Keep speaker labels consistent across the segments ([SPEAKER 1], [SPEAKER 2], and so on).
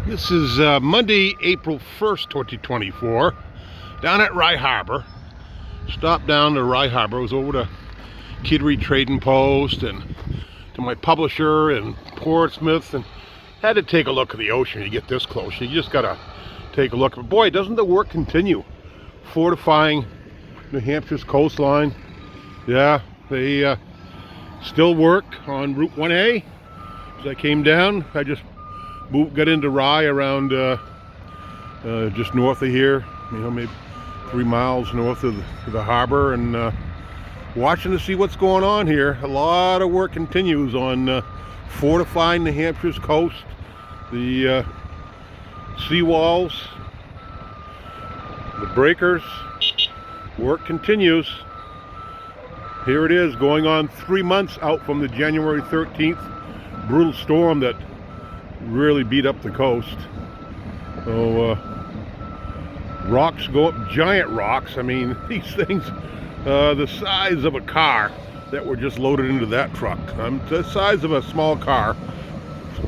[SPEAKER 1] This is Monday, April 1st, 2024, down at Rye Harbor. Stopped down to Rye Harbor. I was over to Kittery Trading Post and to my publisher in Portsmouth, and had to take a look at the ocean. You get this close, you just gotta take a look. But boy, doesn't the work continue? Fortifying New Hampshire's coastline. Yeah, they still work on Route 1A. As I came down, I just got into Rye around just north of here, you know, maybe 3 miles north of the harbor, and watching to see what's going on here. A lot of work continues on fortifying New Hampshire's coast. The seawalls, the breakers, work continues. Here it is, going on 3 months out from the January 13th brutal storm that really beat up the coast. So rocks go up, giant rocks. I mean, these things the size of a car that were just loaded into that truck. The size of a small car.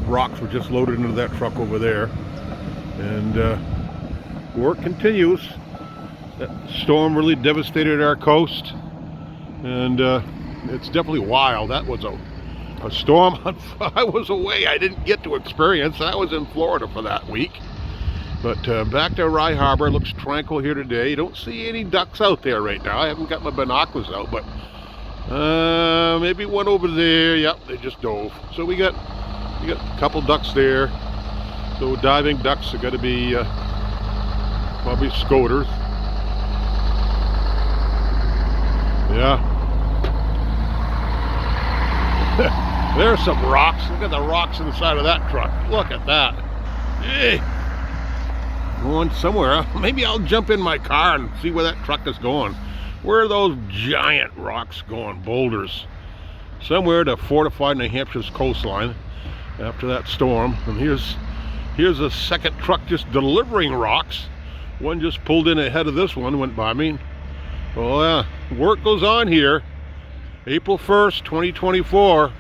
[SPEAKER 1] Rocks were just loaded into that truck over there, and work continues. That storm really devastated our coast, and it's definitely wild. That was a storm I was away. I didn't get to experience. I was in Florida for that week. But back to Rye Harbor. Looks tranquil here today. You don't see any ducks out there right now. I haven't got my binoculars out, but maybe one over there. Yep, they just dove. So we got a couple ducks there. So diving ducks are going to be probably scoters. Yeah. There's some rocks. Look at the rocks inside of that truck. Look at that. Hey. Going somewhere. Maybe I'll jump in my car and see where that truck is going. Where are those giant rocks going? Boulders. Somewhere to fortify New Hampshire's coastline after that storm. And here's a second truck just delivering rocks. One just pulled in ahead of this one, went by me. Well, yeah, work goes on here. April 1st, 2024.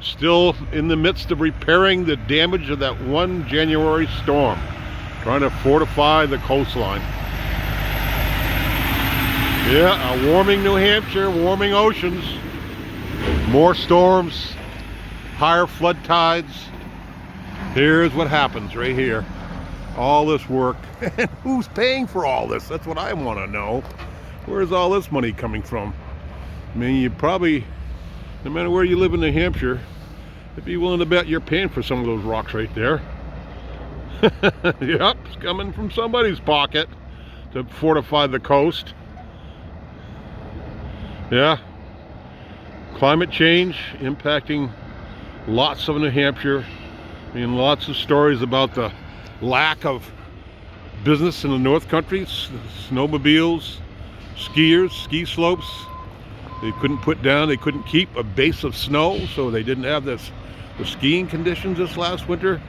[SPEAKER 1] Still in the midst of repairing the damage of that one January storm. Trying to fortify the coastline. Yeah, a warming New Hampshire, warming oceans. More storms, higher flood tides. Here's what happens right here. All this work. And who's paying for all this? That's what I want to know. Where's all this money coming from? I mean, you probably, no matter where you live in New Hampshire, I'd be willing to bet you're paying for some of those rocks right there. Yep, it's coming from somebody's pocket to fortify the coast. Yeah. Climate change impacting lots of New Hampshire. I mean, lots of stories about the lack of business in the North Country. Snowmobiles, skiers, ski slopes. They couldn't keep a base of snow, so they didn't have the skiing conditions this last winter.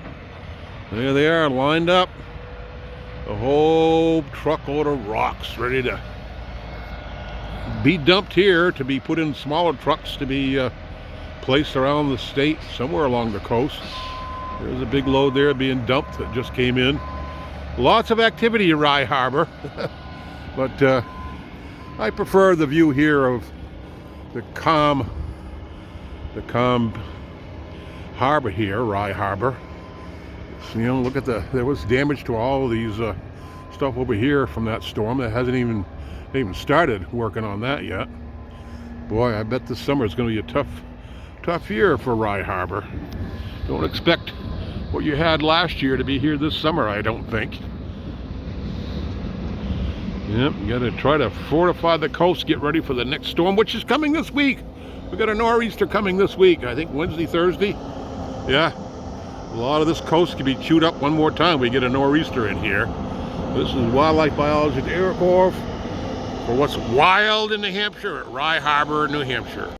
[SPEAKER 1] There they are, lined up. A whole truckload of rocks ready to be dumped here, to be put in smaller trucks to be placed around the state, somewhere along the coast. There's a big load there being dumped that just came in. Lots of activity at Rye Harbor. But I prefer the view here of the calm harbor here, Rye Harbor. So, you know, look at there was damage to all of these stuff over here from that storm. That hasn't even started working on that yet. Boy, I bet this summer is going to be a tough year for Rye Harbor. Don't expect what you had last year to be here this summer, I don't think. Yep, you got to try to fortify the coast, get ready for the next storm, which is coming this week. We got a nor'easter coming this week, I think Wednesday, Thursday. Yeah, a lot of this coast can be chewed up one more time. We get a nor'easter in here. This is wildlife biologist Eric Orff for what's wild in New Hampshire at Rye Harbor, New Hampshire.